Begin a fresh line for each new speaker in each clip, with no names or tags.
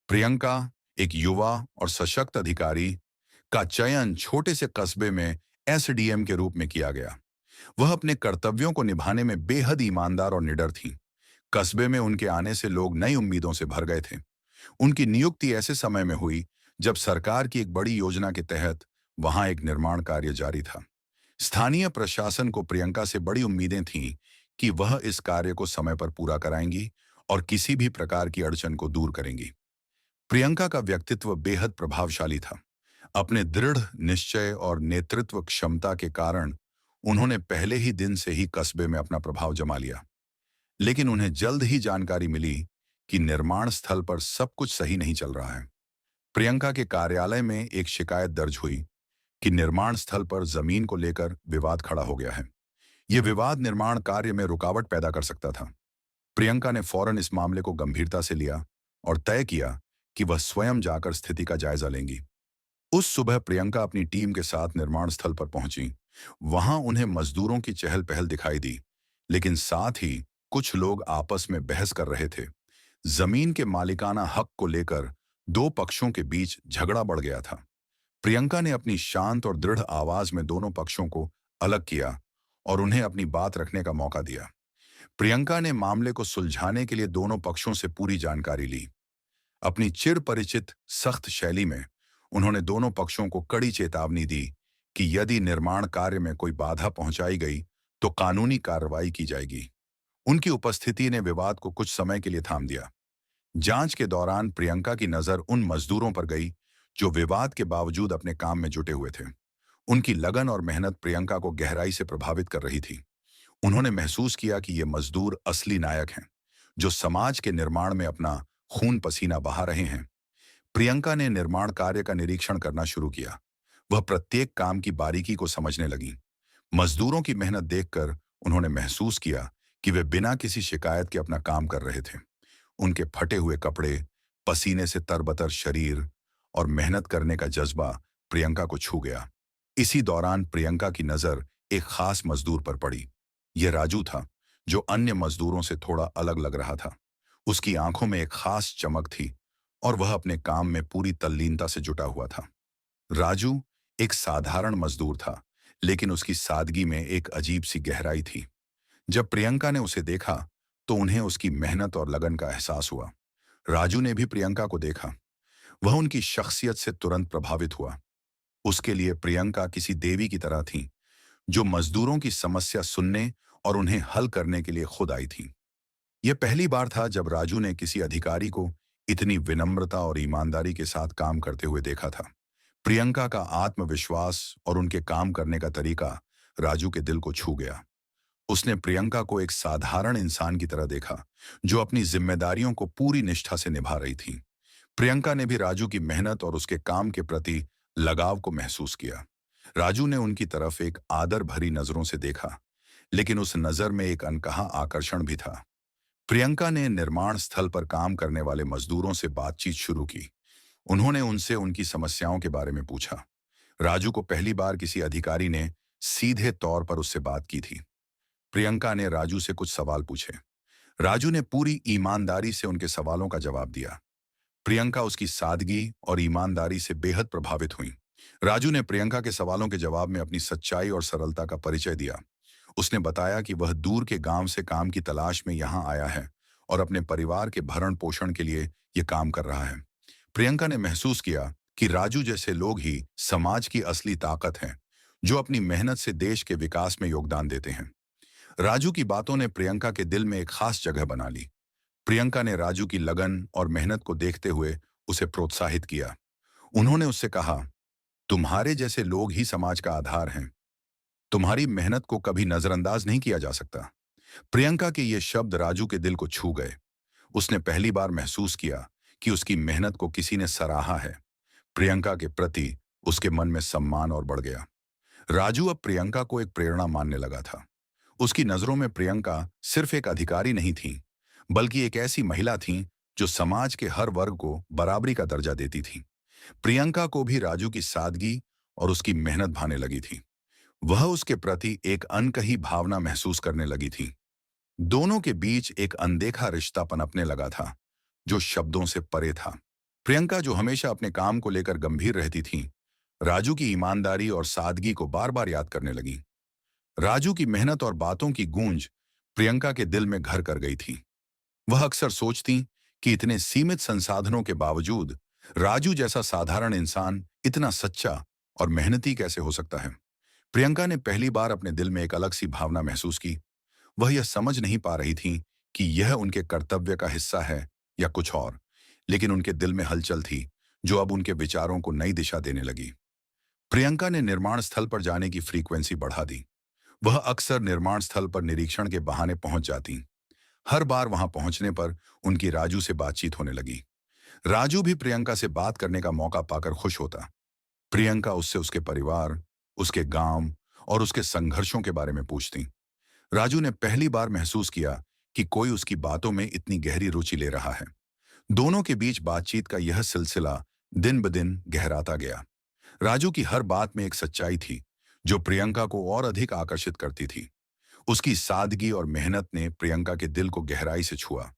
प्रियंका, एक युवा और सशक्त अधिकारी का चयन छोटे से कस्बे में एसडीएम के रूप में किया गया। वह अपने कर्तव्यों को निभाने में बेहद ईमानदार और निडर थी। कस्बे में उनके आने से लोग नई उम्मीदों से भर गए थे। उनकी नियुक्ति ऐसे समय में हुई जब सरकार की एक बड़ी योजना के तहत वहां एक निर्माण कार्य जारी था। स्थानीय प्रशासन को प्रियंका से बड़ी उम्मीदें थीं कि वह इस कार्य को समय पर पूरा कराएंगी और किसी भी प्रकार की अड़चन को दूर करेंगी। प्रियंका का व्यक्तित्व बेहद प्रभावशाली था। अपने दृढ़ निश्चय और नेतृत्व क्षमता के कारण उन्होंने पहले ही दिन से ही कस्बे में अपना प्रभाव जमा लिया। लेकिन उन्हें जल्द ही जानकारी मिली कि निर्माण स्थल पर सब कुछ सही नहीं चल रहा है। प्रियंका के कार्यालय में एक शिकायत दर्ज हुई कि निर्माण स्थल पर जमीन को लेकर विवाद खड़ा हो गया है। यह विवाद निर्माण कार्य में रुकावट पैदा कर सकता था। प्रियंका ने फौरन इस मामले को गंभीरता से लिया और तय किया कि वह स्वयं जाकर स्थिति का जायजा लेंगी। उस सुबह प्रियंका अपनी टीम के साथ निर्माण स्थल पर पहुंची। वहां उन्हें मजदूरों की चहल पहल दिखाई दी, लेकिन साथ ही कुछ लोग आपस में बहस कर रहे थे। जमीन के मालिकाना हक को लेकर दो पक्षों के बीच झगड़ा बढ़ गया था। प्रियंका ने अपनी शांत और दृढ़ आवाज में दोनों पक्षों को अलग किया और उन्हें अपनी बात रखने का मौका दिया। प्रियंका ने मामले को सुलझाने के लिए दोनों पक्षों से पूरी जानकारी ली। अपनी चिर परिचित सख्त शैली में उन्होंने दोनों पक्षों को कड़ी चेतावनी दी कि यदि निर्माण कार्य में कोई बाधा पहुंचाई गई तो कानूनी कार्रवाई की जाएगी। उनकी उपस्थिति ने विवाद को कुछ समय के लिए थाम दिया। जांच के दौरान प्रियंका की नजर उन मजदूरों पर गई जो विवाद के बावजूद अपने काम में जुटे हुए थे। उनकी लगन और मेहनत प्रियंका को गहराई से प्रभावित कर रही थी। उन्होंने महसूस किया कि ये मजदूर असली नायक हैं, जो समाज के निर्माण में अपना खून पसीना बहा रहे हैं। प्रियंका ने निर्माण कार्य का निरीक्षण करना शुरू किया। वह प्रत्येक काम की बारीकी को समझने लगी। मजदूरों की मेहनत देखकर उन्होंने महसूस किया कि वे बिना किसी शिकायत के अपना काम कर रहे थे। उनके फटे हुए कपड़े, पसीने से तरबतर शरीर और मेहनत करने का जज्बा प्रियंका को छू गया। इसी दौरान प्रियंका की नजर एक खास मजदूर पर पड़ी। यह राजू था, जो अन्य मजदूरों से थोड़ा अलग लग रहा था। उसकी आंखों में एक खास चमक थी और वह अपने काम में पूरी तल्लीनता से जुटा हुआ था। राजू एक साधारण मजदूर था, लेकिन उसकी सादगी में एक अजीब सी गहराई थी। जब प्रियंका ने उसे देखा तो उन्हें उसकी मेहनत और लगन का एहसास हुआ। राजू ने भी प्रियंका को देखा। वह उनकी शख्सियत से तुरंत प्रभावित हुआ। उसके लिए प्रियंका किसी देवी की तरह थी, जो मजदूरों की समस्या सुनने और उन्हें हल करने के लिए खुद आई थी। यह पहली बार था जब राजू ने किसी अधिकारी को इतनी विनम्रता और ईमानदारी के साथ काम करते हुए देखा था। प्रियंका का आत्मविश्वास और उनके काम करने का तरीका राजू के दिल को छू गया। उसने प्रियंका को एक साधारण इंसान की तरह देखा, जो अपनी जिम्मेदारियों को पूरी निष्ठा से निभा रही थी। प्रियंका ने भी राजू की मेहनत और उसके काम के प्रति लगाव को महसूस किया। राजू ने उनकी तरफ एक आदर भरी नजरों से देखा, लेकिन उस नजर में एक अनकहा आकर्षण भी था। प्रियंका ने निर्माण स्थल पर काम करने वाले मजदूरों से बातचीत शुरू की। उन्होंने उनसे उनकी समस्याओं के बारे में पूछा। राजू को पहली बार किसी अधिकारी ने सीधे तौर पर उससे बात की थी। प्रियंका ने राजू से कुछ सवाल पूछे। राजू ने पूरी ईमानदारी से उनके सवालों का जवाब दिया। प्रियंका उसकी सादगी और ईमानदारी से बेहद प्रभावित हुई। राजू ने प्रियंका के सवालों के जवाब में अपनी सच्चाई और सरलता का परिचय दिया। उसने बताया कि वह दूर के गांव से काम की तलाश में यहां आया है और अपने परिवार के भरण पोषण के लिए यह काम कर रहा है। प्रियंका ने महसूस किया कि राजू जैसे लोग ही समाज की असली ताकत हैं, जो अपनी मेहनत से देश के विकास में योगदान देते हैं। राजू की बातों ने प्रियंका के दिल में एक खास जगह बना ली। प्रियंका ने राजू की लगन और मेहनत को देखते हुए उसे प्रोत्साहित किया। उन्होंने उससे कहा, तुम्हारे जैसे लोग ही समाज का आधार हैं। तुम्हारी मेहनत को कभी नजरअंदाज नहीं किया जा सकता। प्रियंका के ये शब्द राजू के दिल को छू गए। उसने पहली बार महसूस किया कि उसकी मेहनत को किसी ने सराहा है। प्रियंका के प्रति उसके मन में सम्मान और बढ़ गया। राजू अब प्रियंका को एक प्रेरणा मानने लगा था। उसकी नजरों में प्रियंका सिर्फ एक अधिकारी नहीं थी, बल्कि एक ऐसी महिला थी जो समाज के हर वर्ग को बराबरी का दर्जा देती थी। प्रियंका को भी राजू की सादगी और उसकी मेहनत भाने लगी थी। वह उसके प्रति एक अनकही भावना महसूस करने लगी थी। दोनों के बीच एक अनदेखा रिश्ता पनपने लगा था, जो शब्दों से परे था। प्रियंका, जो हमेशा अपने काम को लेकर गंभीर रहती थी, राजू की ईमानदारी और सादगी को बार बार याद करने लगी। राजू की मेहनत और बातों की गूंज प्रियंका के दिल में घर कर गई थी। वह अक्सर सोचती कि इतने सीमित संसाधनों के बावजूद राजू जैसा साधारण इंसान इतना सच्चा और मेहनती कैसे हो सकता है। प्रियंका ने पहली बार अपने दिल में एक अलग सी भावना महसूस की। वह यह समझ नहीं पा रही थी कि यह उनके कर्तव्य का हिस्सा है या कुछ और, लेकिन उनके दिल में हलचल थी जो अब उनके विचारों को नई दिशा देने लगी। प्रियंका ने निर्माण स्थल पर जाने की फ्रीक्वेंसी बढ़ा दी। वह अक्सर निर्माण स्थल पर निरीक्षण के बहाने पहुंच जाती। हर बार वहां पहुंचने पर उनकी राजू से बातचीत होने लगी। राजू भी प्रियंका से बात करने का मौका पाकर खुश होता। प्रियंका उससे उसके परिवार, उसके गांव और उसके संघर्षों के बारे में पूछती। राजू ने पहली बार महसूस किया कि कोई उसकी बातों में इतनी गहरी रुचि ले रहा है। दोनों के बीच बातचीत का यह सिलसिला दिन ब दिन गहराता गया। राजू की हर बात में एक सच्चाई थी जो प्रियंका को और अधिक आकर्षित करती थी। उसकी सादगी और मेहनत ने प्रियंका के दिल को गहराई से छुआ।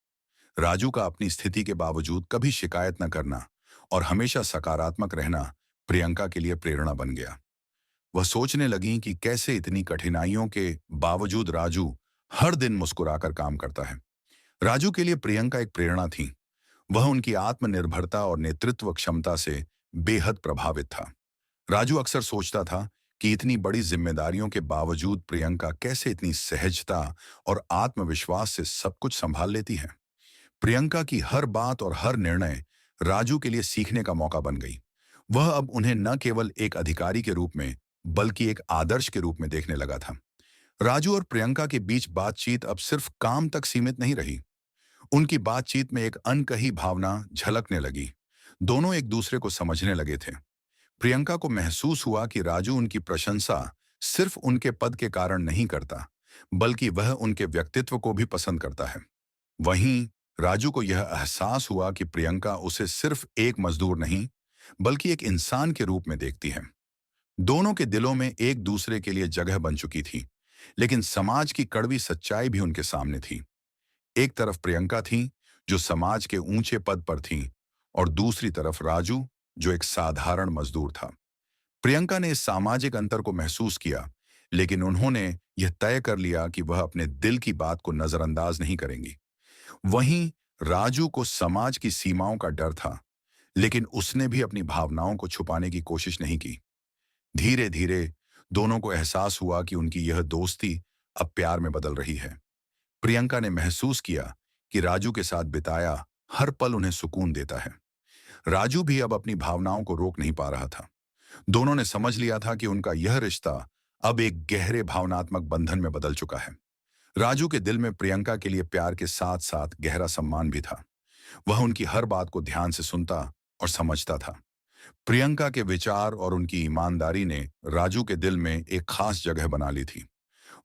राजू का अपनी स्थिति के बावजूद कभी शिकायत न करना और हमेशा सकारात्मक रहना प्रियंका के लिए प्रेरणा बन गया। वह सोचने लगी कि कैसे इतनी कठिनाइयों के बावजूद राजू हर दिन मुस्कुराकर काम करता है। राजू के लिए प्रियंका एक प्रेरणा थी। वह उनकी आत्मनिर्भरता और नेतृत्व क्षमता से बेहद प्रभावित था। राजू अक्सर सोचता था कि इतनी बड़ी जिम्मेदारियों के बावजूद प्रियंका कैसे इतनी सहजता और आत्मविश्वास से सब कुछ संभाल लेती है। प्रियंका की हर बात और हर निर्णय राजू के लिए सीखने का मौका बन गई। वह अब उन्हें न केवल एक अधिकारी के रूप में बल्कि एक आदर्श के रूप में देखने लगा था। राजू और प्रियंका के बीच बातचीत अब सिर्फ काम तक सीमित नहीं रही। उनकी बातचीत में एक अनकही भावना झलकने लगी। दोनों एक दूसरे को समझने लगे थे। प्रियंका को महसूस हुआ कि राजू उनकी प्रशंसा सिर्फ उनके पद के कारण नहीं करता, बल्कि वह उनके व्यक्तित्व को भी पसंद करता है। वहीं राजू को यह एहसास हुआ कि प्रियंका उसे सिर्फ एक मजदूर नहीं, बल्कि एक इंसान के रूप में देखती है। दोनों के दिलों में एक दूसरे के लिए जगह बन चुकी थी, लेकिन समाज की कड़वी सच्चाई भी उनके सामने थी। एक तरफ प्रियंका थी, जो समाज के ऊंचे पद पर थी, और दूसरी तरफ राजू, जो एक साधारण मजदूर था। प्रियंका ने इस सामाजिक अंतर को महसूस किया, लेकिन उन्होंने यह तय कर लिया कि वह अपने दिल की बात को नजरअंदाज नहीं करेंगी। वहीं राजू को समाज की सीमाओं का डर था, लेकिन उसने भी अपनी भावनाओं को छुपाने की कोशिश नहीं की। धीरे धीरे दोनों को एहसास हुआ कि उनकी यह दोस्ती अब प्यार में बदल रही है। प्रियंका ने महसूस किया कि राजू के साथ बिताया हर पल उन्हें सुकून देता है। राजू भी अब अपनी भावनाओं को रोक नहीं पा रहा था। दोनों ने समझ लिया था कि उनका यह रिश्ता अब एक गहरे भावनात्मक बंधन में बदल चुका है। राजू के दिल में प्रियंका के लिए प्यार के साथ साथ गहरा सम्मान भी था। वह उनकी हर बात को ध्यान से सुनता और समझता था। प्रियंका के विचार और उनकी ईमानदारी ने राजू के दिल में एक खास जगह बना ली थी।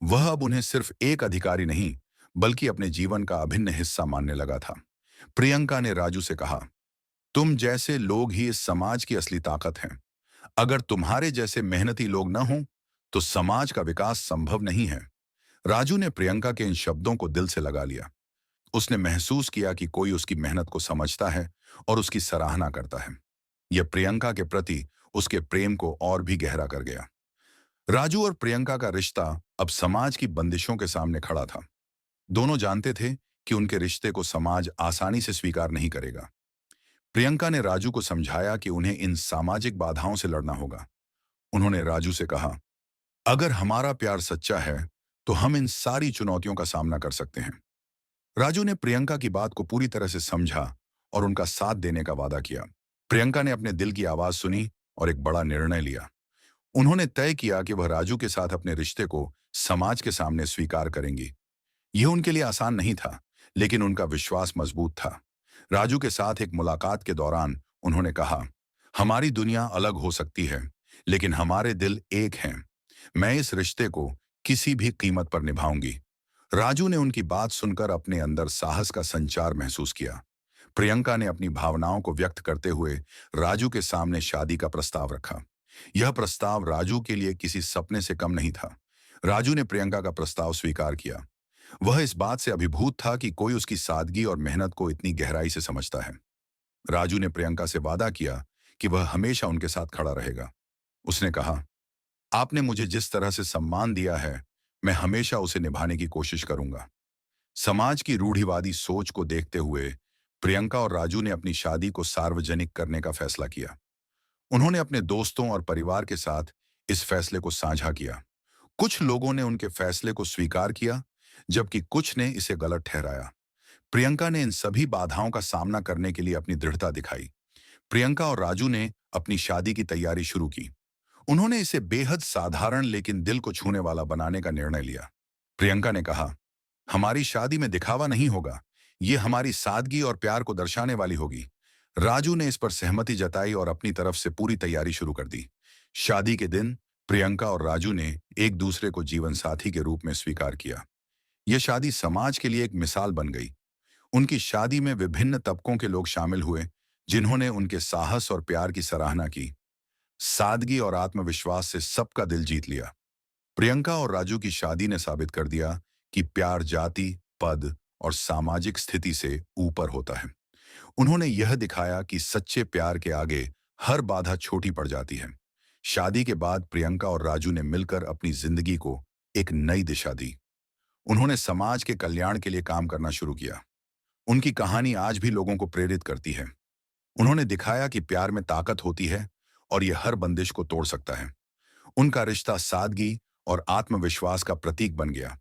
वह अब उन्हें सिर्फ एक अधिकारी नहीं, बल्कि अपने जीवन का अभिन्न हिस्सा मानने लगा था। प्रियंका ने राजू से कहा, तुम जैसे लोग ही इस समाज की असली ताकत हैं। अगर तुम्हारे जैसे मेहनती लोग न हों, तो समाज का विकास संभव नहीं है। राजू ने प्रियंका के इन शब्दों को दिल से लगा लिया। उसने महसूस किया कि कोई उसकी मेहनत को समझता है और उसकी सराहना करता है। यह प्रियंका के प्रति उसके प्रेम को और भी गहरा कर गया। राजू और प्रियंका का रिश्ता अब समाज की बंदिशों के सामने खड़ा था। दोनों जानते थे कि उनके रिश्ते को समाज आसानी से स्वीकार नहीं करेगा। प्रियंका ने राजू को समझाया कि उन्हें इन सामाजिक बाधाओं से लड़ना होगा। उन्होंने राजू से कहा, अगर हमारा प्यार सच्चा है, तो हम इन सारी चुनौतियों का सामना कर सकते हैं। राजू ने प्रियंका की बात को पूरी तरह से समझा और उनका साथ देने का वादा किया। प्रियंका ने अपने दिल की आवाज सुनी और एक बड़ा निर्णय लिया। उन्होंने तय किया कि वह राजू के साथ अपने रिश्ते को समाज के सामने स्वीकार करेंगी। यह उनके लिए आसान नहीं था, लेकिन उनका विश्वास मजबूत था। राजू के साथ एक मुलाकात के दौरान उन्होंने कहा, हमारी दुनिया अलग हो सकती है, लेकिन हमारे दिल एक हैं। मैं इस रिश्ते को किसी भी कीमत पर निभाऊंगी। राजू ने उनकी बात सुनकर अपने अंदर साहस का संचार महसूस किया। प्रियंका ने अपनी भावनाओं को व्यक्त करते हुए राजू के सामने शादी का प्रस्ताव रखा। यह प्रस्ताव राजू के लिए किसी सपने से कम नहीं था। राजू ने प्रियंका का प्रस्ताव स्वीकार किया। वह इस बात से अभिभूत था कि कोई उसकी सादगी और मेहनत को इतनी गहराई से समझता है। राजू ने प्रियंका से वादा किया कि वह हमेशा उनके साथ खड़ा रहेगा। उसने कहा, आपने मुझे जिस तरह से सम्मान दिया है, मैं हमेशा उसे निभाने की कोशिश करूंगा। समाज की रूढ़िवादी सोच को देखते हुए प्रियंका और राजू ने अपनी शादी को सार्वजनिक करने का फैसला किया। उन्होंने अपने दोस्तों और परिवार के साथ इस फैसले को साझा किया। कुछ लोगों ने उनके फैसले को स्वीकार किया, जबकि कुछ ने इसे गलत ठहराया। प्रियंका ने इन सभी बाधाओं का सामना करने के लिए अपनी दृढ़ता दिखाई। प्रियंका और राजू ने अपनी शादी की तैयारी शुरू की। उन्होंने इसे बेहद साधारण लेकिन दिल को छूने वाला बनाने का निर्णय लिया। प्रियंका ने कहा, हमारी शादी में दिखावा नहीं होगा, ये हमारी सादगी और प्यार को दर्शाने वाली होगी। राजू ने इस पर सहमति जताई और अपनी तरफ से पूरी तैयारी शुरू कर दी। शादी के दिन प्रियंका और राजू ने एक दूसरे को जीवन साथी के रूप में स्वीकार किया। यह शादी समाज के लिए एक मिसाल बन गई। उनकी शादी में विभिन्न तबकों के लोग शामिल हुए, जिन्होंने उनके साहस और प्यार की सराहना की। सादगी और आत्मविश्वास से सबका दिल जीत लिया। प्रियंका और राजू की शादी ने साबित कर दिया कि प्यार जाति, पद और सामाजिक स्थिति से ऊपर होता है। उन्होंने यह दिखाया कि सच्चे प्यार के आगे हर बाधा छोटी पड़ जाती है। शादी के बाद प्रियंका और राजू ने मिलकर अपनी जिंदगी को एक नई दिशा दी। उन्होंने समाज के कल्याण के लिए काम करना शुरू किया। उनकी कहानी आज भी लोगों को प्रेरित करती है। उन्होंने दिखाया कि प्यार में ताकत होती है और यह हर बंदिश को तोड़ सकता है। उनका रिश्ता सादगी और आत्मविश्वास का प्रतीक बन गया।